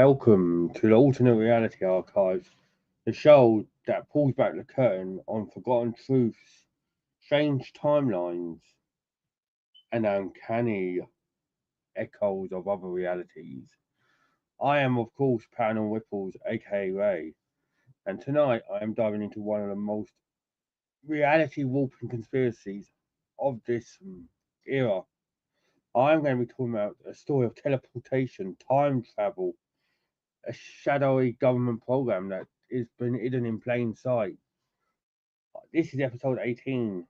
Welcome to the Alternate Reality Archive, the show that pulls back the curtain on forgotten truths, strange timelines, and uncanny echoes of other realities. I am, of course, Paranormal Ripples, aka Ray, and tonight I am diving into one of the most reality warping conspiracies of this era. I am going to be talking about a story of teleportation, time travel, a shadowy government program that has been hidden in plain sight. This is episode 18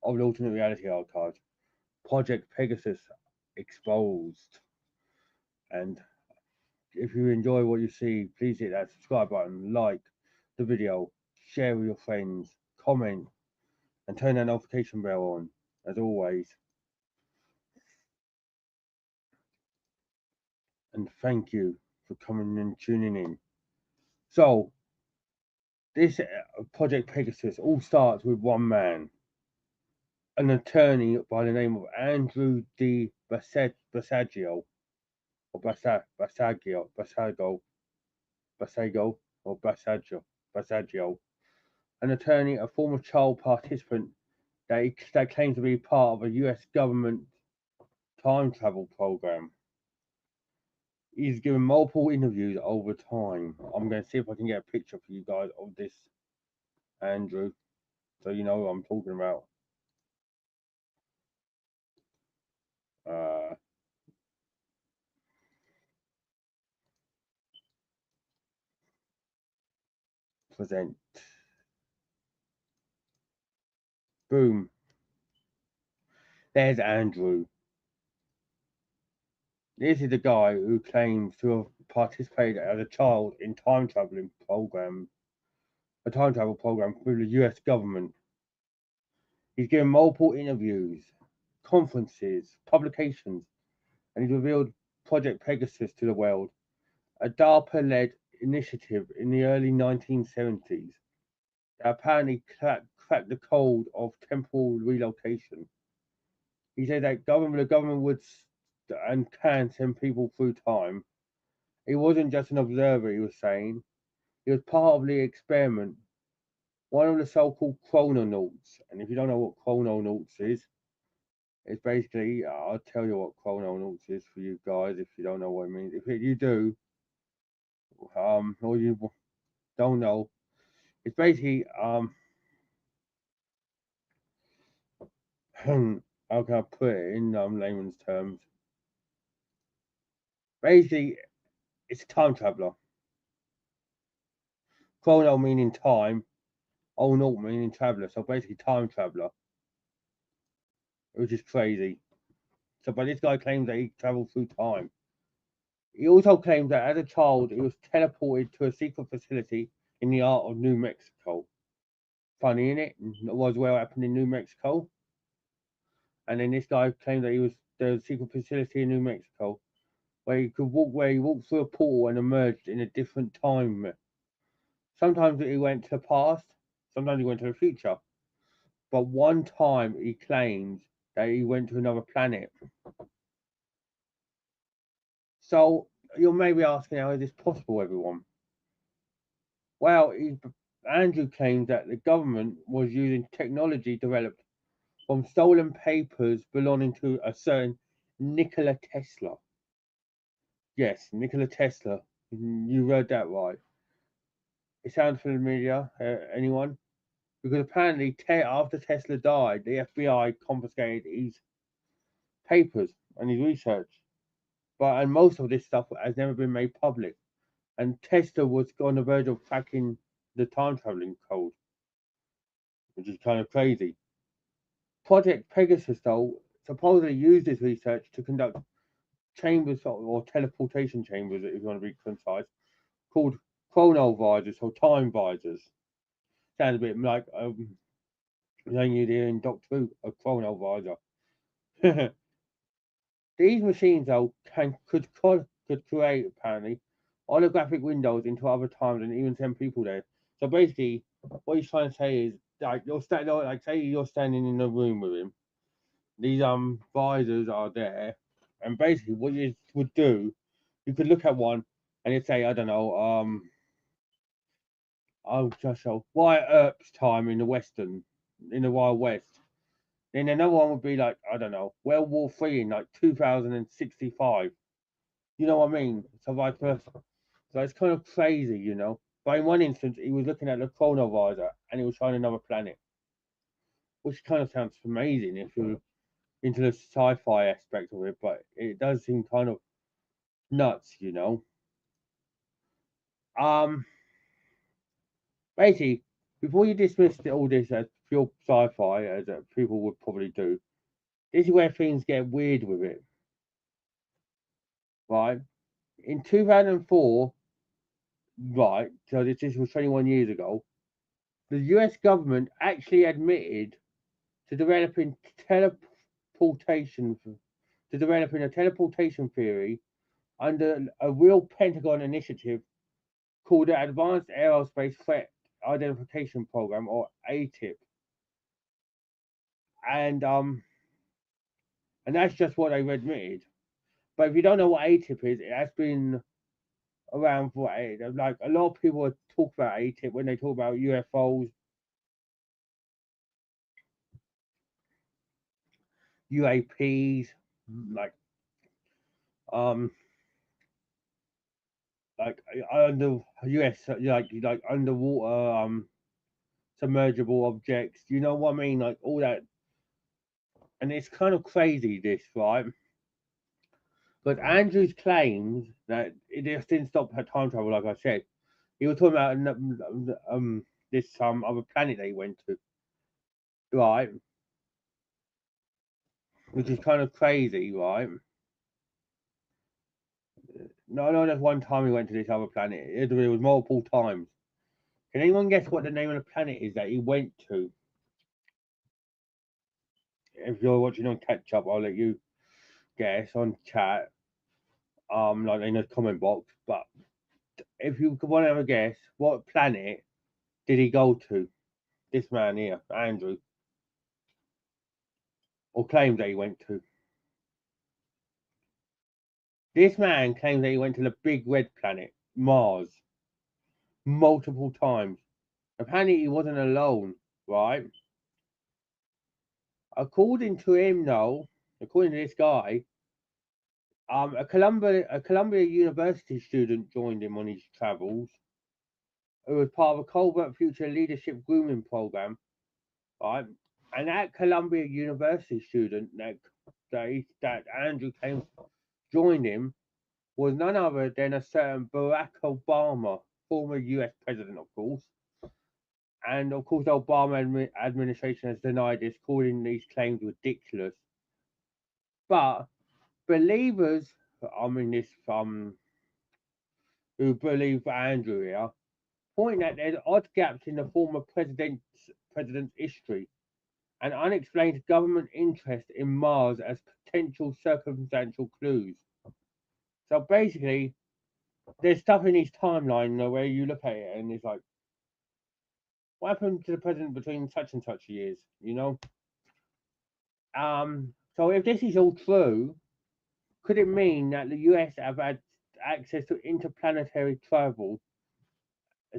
of the Alternate Reality Archive, Project Pegasus Exposed. And if you enjoy what you see, please hit that subscribe button, like the video, share with your friends, comment, and turn that notification bell on, as always. And thank you for coming and tuning in. So, this Project Pegasus all starts with one man, an attorney by the name of Andrew Basiago, or Basiago, an attorney, a former child participant that claims to be part of a US government time travel program. He's given multiple interviews over time. I'm going to see if I can get a picture for you guys of this Andrew, so you know what I'm talking about. Present. Boom. There's Andrew. This is the guy who claims to have participated as a child in a time travel program through the US government. He's given multiple interviews, conferences, publications, and he's revealed Project Pegasus to the world, a DARPA-led initiative in the early 1970s that apparently cracked the code of temporal relocation. He said that the government would and can send people through time. He wasn't just an observer, he was saying. He was part of the experiment, one of the so-called chrononauts. And if you don't know what chrononauts is, it's basically, I'll tell you what chrononauts is for you guys if you don't know what it means. If you do, or you don't know, it's basically, how can I put it in layman's terms? Basically, it's a time traveler. Chrono meaning time, onaut meaning traveler. So basically, time traveler, which is crazy. So, but this guy claims that he travelled through time. He also claims that as a child, he was teleported to a secret facility in the heart of New Mexico. Funny, innit? It was where it happened in New Mexico. And then this guy claimed that he was the secret facility in New Mexico, where he walked through a portal and emerged in a different time. Sometimes he went to the past, sometimes he went to the future. But one time he claims that he went to another planet. So you're maybe asking, how is this possible, everyone? Well, Andrew claimed that the government was using technology developed from stolen papers belonging to a certain Nikola Tesla. Yes, Nikola Tesla. You read that right. It sounds familiar, anyone? Because apparently, after Tesla died, the FBI confiscated his papers and his research. And most of this stuff has never been made public. And Tesla was on the verge of cracking the time traveling code, which is kind of crazy. Project Pegasus, though, supposedly used this research to conduct chambers or teleportation chambers, if you want to be concise, called chronovisors or time visors. Sounds a bit like you'd hear in Doctor Who, a chronovisor. These machines, though, could create apparently holographic windows into other times and even send people there. So basically, what he's trying to say is, like, say you're standing in a room with him. These visors are there, and basically, what you would do, you could look at one, and it'd say, I don't know, oh, just so Wyatt Earp's time in the Wild West. Then another one would be like, I don't know, World War Three in like 2065. You know what I mean? So vice versa. So it's kind of crazy, you know. But in one instance, he was looking at the chronovisor and he was trying another planet, which kind of sounds amazing if you're into the sci-fi aspect of it. But it does seem kind of nuts, you know. Um, Basically, before you dismiss all this as pure sci-fi, as people would probably do, this is where things get weird with it, right? In 2004, right, so this was 21 years ago, the US government actually admitted to developing teleportation, to developing a teleportation theory under a real Pentagon initiative called the Advanced Aerospace Threat Identification Program, or ATIP. And that's just what they've admitted. But if you don't know what ATIP is, it has been around for like a lot of people talk about ATIP when they talk about UFOs, UAPs, like um like under US like underwater submergible objects. You know what I mean? Like all that, and it's kind of crazy this, right? But Andrews claims that it just didn't stop her time travel, like I said. He was talking about this other planet they went to, right? Which is kind of crazy, right? No, no, just one time he went to this other planet. It was multiple times. Can anyone guess what the name of the planet is that he went to? If you're watching on catch up, I'll let you guess on chat, like in the comment box. But if you want to have a guess, what planet did he go to? This man here, Andrew, or claims that he went to. This man claims that he went to the big red planet, Mars, multiple times. Apparently, he wasn't alone, right? According to him, though, according to this guy, a Columbia University student joined him on his travels, who was part of a covert future leadership grooming program, right? And that Columbia University student that Andrew came joined him was none other than a certain Barack Obama, former U.S. president, of course. And of course, the Obama administration has denied this, calling these claims ridiculous. But believers, I mean, this who believe Andrew here, point that there's odd gaps in the former president's history and unexplained government interest in Mars as potential circumstantial clues. So basically, there's stuff in his timeline where you look at it and it's like, what happened to the president between such and such years? You know. So if this is all true, could it mean that the US have had access to interplanetary travel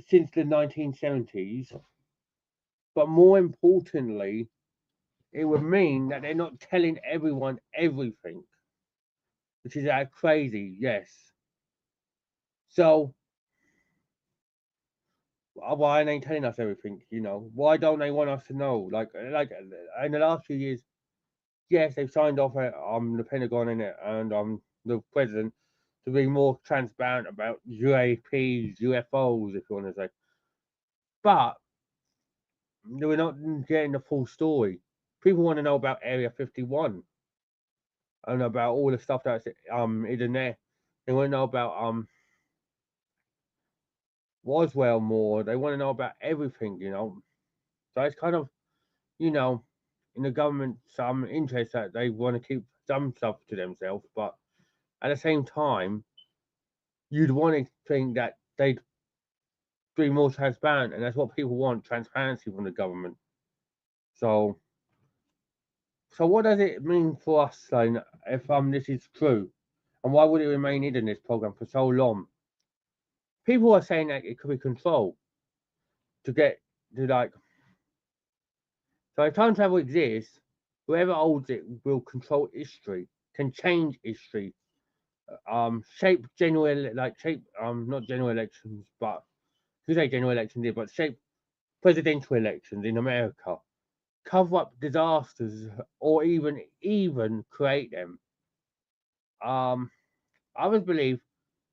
since the 1970s? But more importantly, it would mean that they're not telling everyone everything, which is crazy. Yes. So why aren't they telling us everything? You know, why don't they want us to know? Like in the last few years, yes, they've signed off the Pentagon in it and the president to be more transparent about UAPs, UFOs, if you want to say. But we're not getting the full story. People want to know about Area 51 and about all the stuff that's hidden there. They want to know about Roswell more. They want to know about everything, you know. So it's kind of, you know, in the government some interest that they want to keep some stuff to themselves, but at the same time, you'd want to think that they'd be more transparent, and that's what people want: transparency from the government. So, so what does it mean for us, then, if this is true, and why would it remain hidden this program for so long? people are saying that it could be control to get to like. So if time travel exists, whoever holds it will control history, can change history, shape not general elections, but who say general elections did, but shape presidential elections in America, cover up disasters, or even create them. Others believe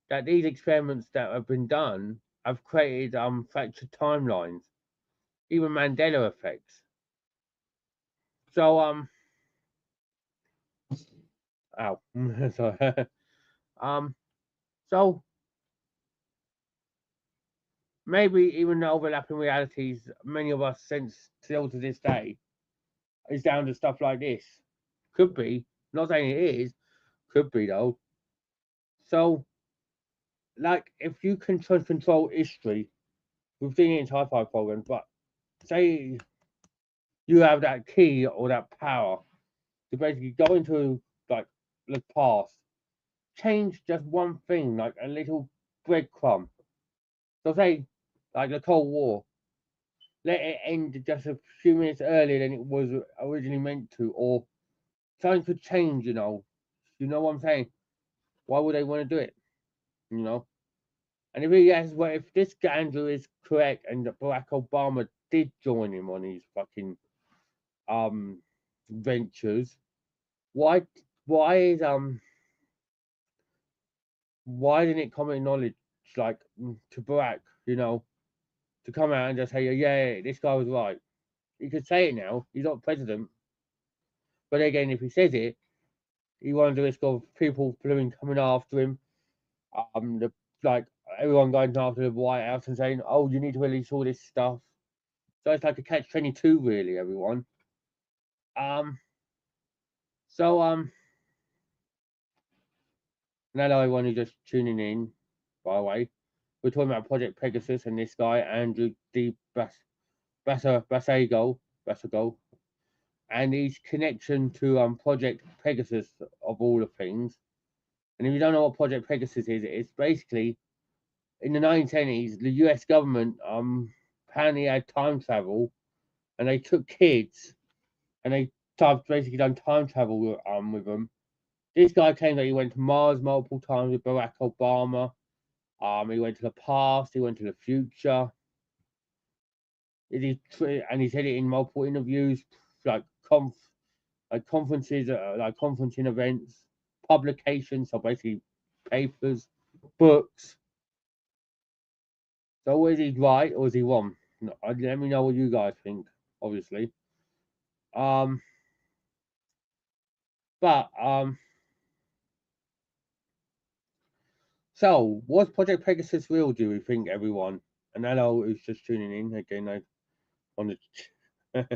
that these experiments that have been done have created fractured timelines, even Mandela effects. So ow, sorry. um, so maybe even the overlapping realities many of us sense still to this day is down to stuff like this. Could be, not saying it is, could be though. So, like, if you can control history, we've seen it in sci-fi programs, but say you have that key or that power to basically go into like the past, change just one thing, like a little breadcrumb. So say like the Cold War, let it end just a few minutes earlier than it was originally meant to, or something could change. You know what I'm saying? Why would they want to do it? You know. And if he asks, well, if this Andrew is correct and that Barack Obama did join him on his fucking um ventures, why why is why didn't it come acknowledge like to Barack, to come out and just say, yeah, this guy was right. He could say it now. He's not president, but again, if he says it, he runs the risk of people coming after him. The like everyone going after the White House and saying, "Oh, you need to release all this stuff." So it's like a catch-22, really, everyone. Um, so now everyone who's just tuning in, by the way, we're talking about Project Pegasus and this guy Andrew Basiago, and his connection to Project Pegasus of all the things. And if you don't know what Project Pegasus is, it's basically in the 1920s, the US government apparently had time travel, and they took kids and they basically done time travel with them. This guy claimed that he went to Mars multiple times with Barack Obama. He went to the past, he went to the future. And he said it in multiple interviews, like conferences, like conferencing events, publications, so basically papers, books. So is he right or is he wrong? Let me know what you guys think, obviously. Um, but so was Project Pegasus real? Do we think, everyone? And hello, who's just tuning in again? I on the.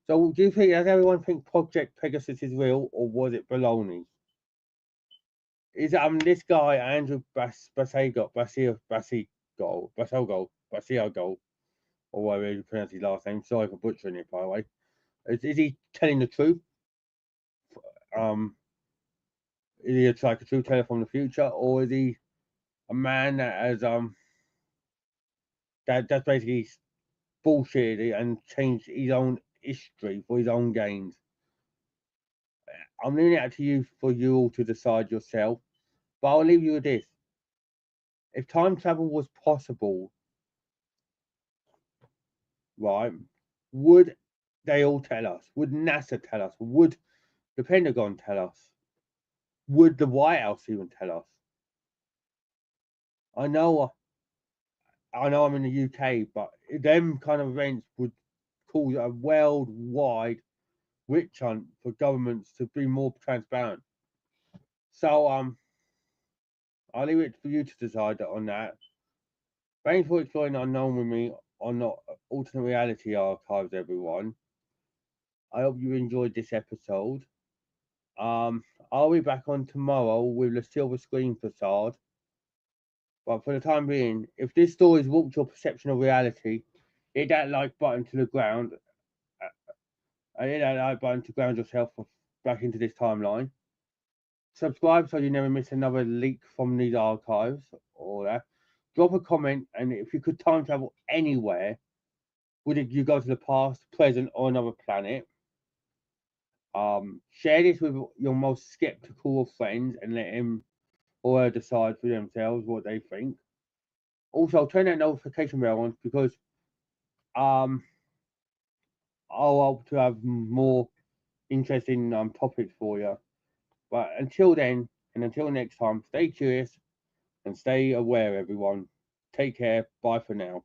So do you think? Does everyone think Project Pegasus is real, or was it baloney? Is this guy Andrew Basiago, or whatever you pronounce his last name? Sorry for butchering it, by the way. Is he telling the truth? Um, is he like a true teller from the future, or is he a man that has that just basically bullshitted and changed his own history for his own gains? I'm leaving it up to you for you all to decide yourself. But I'll leave you with this: if time travel was possible, right? Would they all tell us? Would NASA tell us? Would the Pentagon tell us? Would the White House even tell us? I know, I'm in the UK, but them kind of events would cause a worldwide witch hunt for governments to be more transparent. So I'll leave it for you to decide on that. Thanks for exploring the unknown with me on the alternate reality archives, everyone. I hope you enjoyed this episode. I'll be back on tomorrow with the silver screen facade. But for the time being, if this story's warped your perception of reality, hit that like button to the ground. Hit that like button to ground yourself back into this timeline. Subscribe so you never miss another leak from these archives or that. drop a comment, and if you could time travel anywhere, would you go to the past, present, or another planet? Share this with your most skeptical of friends and let him or her decide for themselves what they think. Also, turn that notification bell on because I'll hope to have more interesting topics for you. But until then, and until next time, stay curious and stay aware, everyone. Take care. Bye for now.